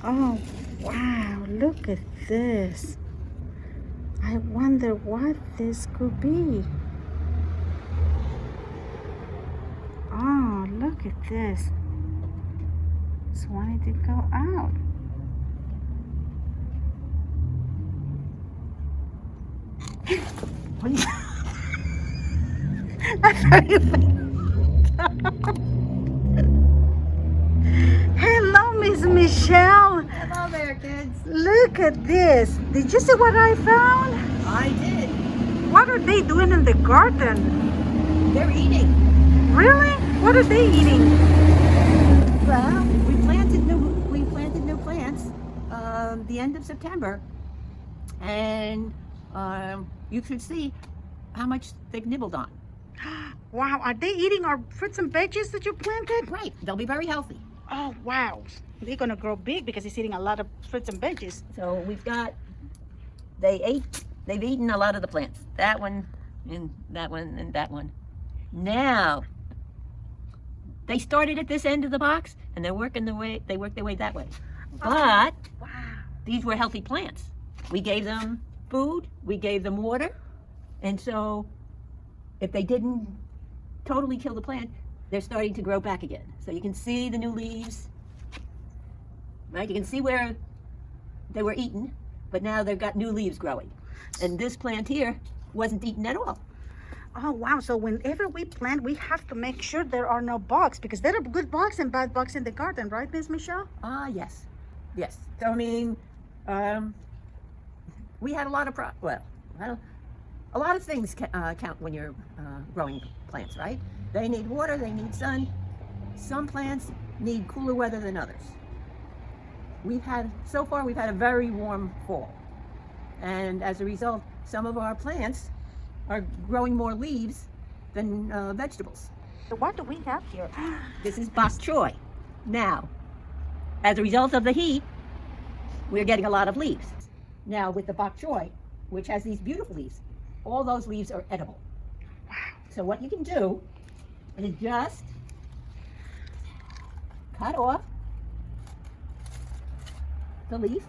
Oh, wow, look at this. I wonder what this could be. Oh, look at this. It's wanting to go out. What is- I thought you Hello, Miss Michelle. Hello there, kids. Look at this. Did you see what I found? I did. What are they doing in the garden? They're eating. Really? What are they eating? Well, we planted new plants the end of September, and you should see how much they've nibbled on. Wow, are they eating our fruits and veggies that you planted? Right, they'll be very healthy. Oh, wow. They're gonna grow big because he's eating a lot of fruits and veggies. So they've eaten a lot of the plants. That one, and that one, and that one. Now, they started at this end of the box, and they work their way that way. But Wow. these were healthy plants. We gave them food, we gave them water, and so if they didn't totally kill the plant, they're starting to grow back again. So you can see the new leaves, right? You can see where they were eaten, but now they've got new leaves growing. And this plant here wasn't eaten at all. Oh, wow. So whenever we plant, we have to make sure there are no bugs because there are good bugs and bad bugs in the garden, right, Miss Michelle? Yes. Yes. So, I mean, we had a lot of, a lot of things count when you're growing plants, right? They need water, they need sun. Some plants need cooler weather than others. So far, we've had a very warm fall. And as a result, some of our plants are growing more leaves than vegetables. So what do we have here? This is Bok Choy. Now, as a result of the heat, we're getting a lot of leaves. Now, with the Bok Choy, which has these beautiful leaves, all those leaves are edible. Wow. So what you can do is just cut off the leaf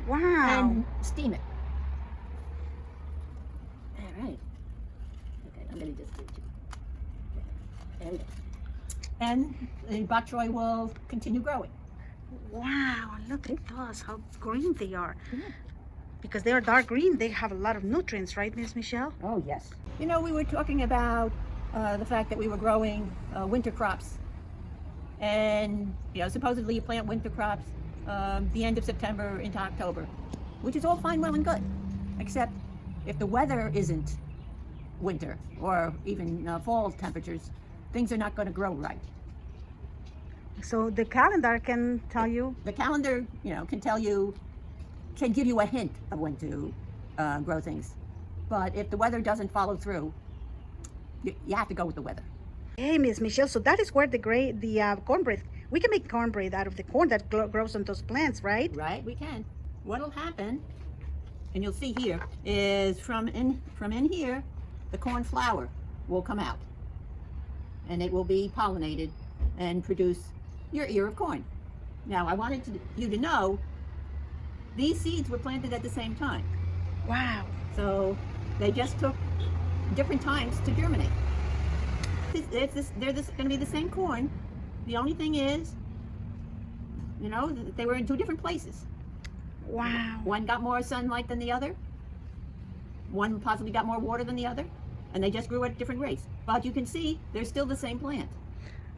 Wow. and steam it. All right. Okay, I'm going to just do it. There we go. And the bok choy will continue growing. Wow. Look at those, how green they are. Yeah. Because they are dark green, they have a lot of nutrients, right, Miss Michelle? Oh, yes. You know, we were talking about the fact that we were growing winter crops. And, you know, supposedly you plant winter crops the end of September into October, which is all fine, well, and good. Except if the weather isn't winter or even fall temperatures, things are not going to grow right. So the calendar can tell you. The calendar, you know, can give you a hint of when to grow things. But if the weather doesn't follow through, you have to go with the weather. Hey, Miss Michelle, so that is where the cornbread, we can make cornbread out of the corn that grows on those plants, right? Right, we can. What'll happen, and you'll see here, is from in here, the corn flour will come out. And it will be pollinated and produce your ear of corn. Now, I wanted you to know, these seeds were planted at the same time. Wow. So they just took different times to germinate. They're going to be the same corn. The only thing is, you know, they were in two different places. Wow. One got more sunlight than the other. One possibly got more water than the other. And they just grew at different rates. But you can see they're still the same plant.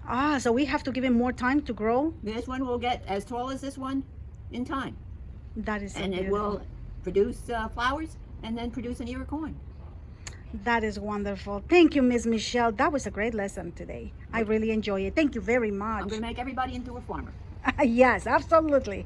Ah, so we have to give it more time to grow? This one will get as tall as this one in time. That is so And it beautiful. will produce flowers and then produce an ear of corn. That is wonderful. Thank you, Miss Michelle. That was a great lesson today. I really enjoy it. Thank you very much. I'm going to make everybody into a farmer. Yes, absolutely.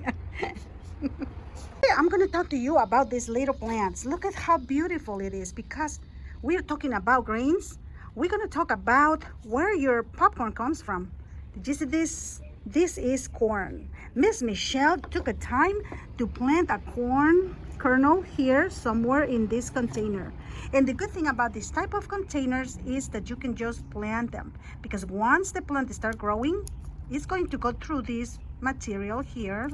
I'm going to talk to you about these little plants. Look at how beautiful it is because we're talking about grains. We're going to talk about where your popcorn comes from. Did you see this? This is corn. Miss Michelle took a time to plant a corn kernel here somewhere in this container. And the good thing about this type of containers is that you can just plant them because once the plant start growing, it's going to go through this material here,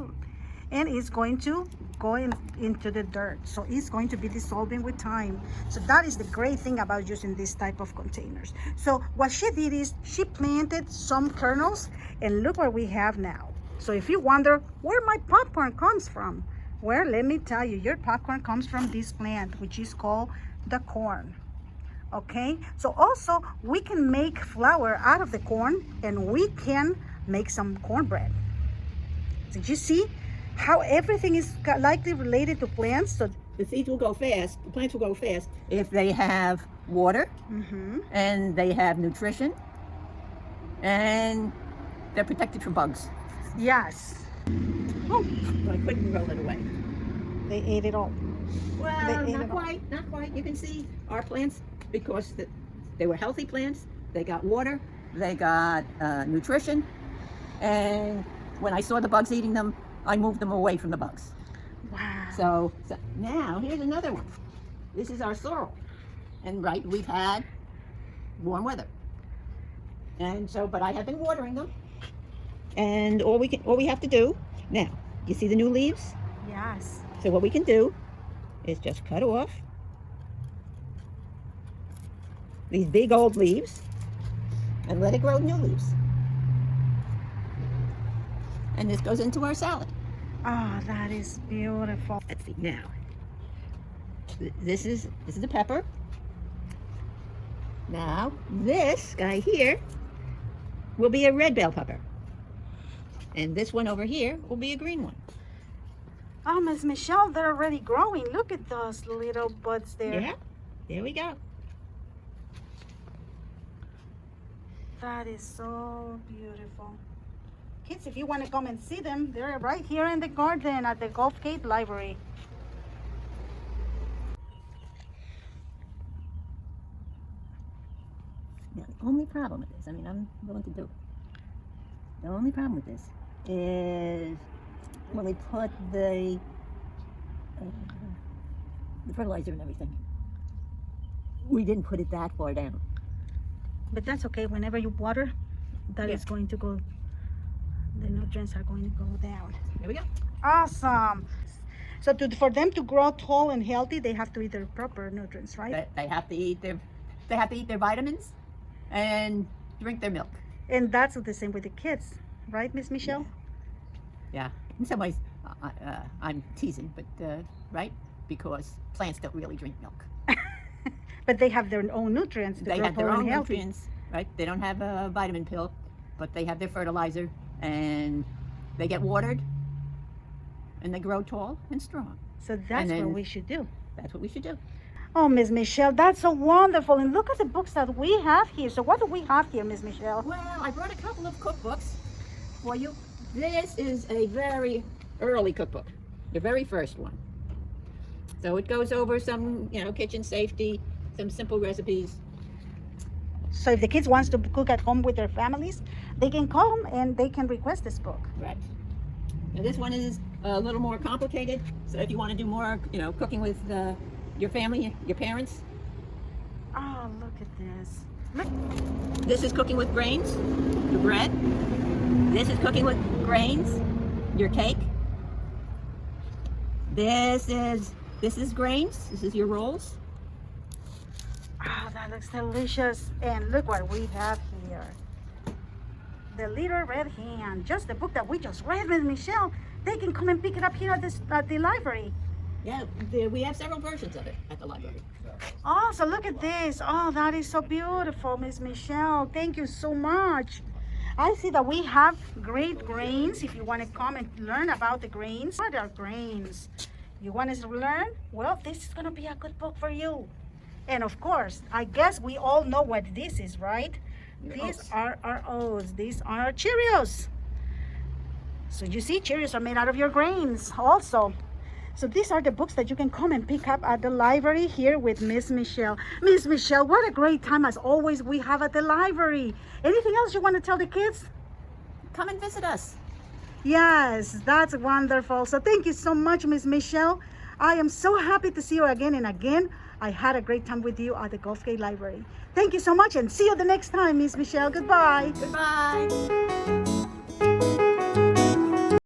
and it's going to go into the dirt, so it's going to be dissolving with time. So that is the great thing about using this type of containers. So what she did is she planted some kernels, and look what we have now. So if you wonder where my popcorn comes from, well, let me tell you, your popcorn comes from this plant, which is called the corn. Okay, so also we can make flour out of the corn, and we can make some cornbread. Did you see how everything is likely related to plants? So the seeds will go fast, the plants will go fast if they have water, and they have nutrition, and they're protected from bugs. yes. Oh, I couldn't roll it away. they ate it all. Well, They ate not it all. quite, not quite. You can see our plants, because they were healthy plants, they got water, they got nutrition, and when I saw the bugs eating them, I moved them away from the bugs. Wow. So now here's another one. This is our sorrel, and right, we've had warm weather, and so but I have been watering them, and all we have to do now. You see the new leaves? Yes. So what we can do is just cut off these big old leaves and let it grow new leaves. And this goes into our salad. Oh, that is beautiful. Let's see now. This is a pepper. Now this guy here will be a red bell pepper, and this one over here will be a green one. Oh, Miss Michelle, they're already growing. Look at those little buds there. Yeah, there we go. That is so beautiful. Kids, if you want to come and see them, they're right here in the garden at the Gulf Gate Library. Now, the only problem with this, I mean, I'm willing to do it. The only problem with this is when we put the fertilizer and everything, we didn't put it that far down. But that's okay. Whenever you water, that is going to go, the nutrients are going to go down. There we go. Awesome. So for them to grow tall and healthy, they have to eat their proper nutrients, right? They have to eat their vitamins and drink their milk. And that's the same with the kids, right, Miss Michelle? Yeah. In some ways, I'm teasing, but right, because plants don't really drink milk. But they have their own nutrients. They have their own nutrients, right? They don't have a vitamin pill, but they have their fertilizer, and they get watered, and they grow tall and strong. So that's what we should do. That's what we should do. Oh, Miss Michelle, that's so wonderful. And look at the books that we have here. So what do we have here, Miss Michelle? Well, I brought a couple of cookbooks for you. This is a very early cookbook, the very first one. So it goes over some, kitchen safety, some simple recipes. So if the kids wants to cook at home with their families, they can come and they can request this book. Right. Now this one is a little more complicated. So if you want to do more, cooking with your family, your parents. Oh, look at this. Look. This is cooking with grains, your bread. This is cooking with grains, your cake. This is grains. This is your rolls. Oh, that looks delicious. And look what we have here. The Little Red Hand. Just the book that we just read, Miss Michelle. They can come and pick it up here at the library. Yeah, we have several versions of it at the library. Oh, so look at this. Oh, that is so beautiful, Miss Michelle. Thank you so much. I see that we have great grains. If you want to come and learn about the grains. What are grains? You want us to learn? Well, this is going to be a good book for you. And of course, I guess we all know what this is, right? These are our oats. These are our Cheerios. So you see, Cheerios are made out of your grains also. So these are the books that you can come and pick up at the library here with Miss Michele. Miss Michele, what a great time as always we have at the library. Anything else you want to tell the kids? Come and visit us. Yes, that's wonderful. So thank you so much, Miss Michele. I am so happy to see you again and again. I had a great time with you at the Gulf Gate Library. Thank you so much and see you the next time, Miss Michele. Goodbye. Goodbye.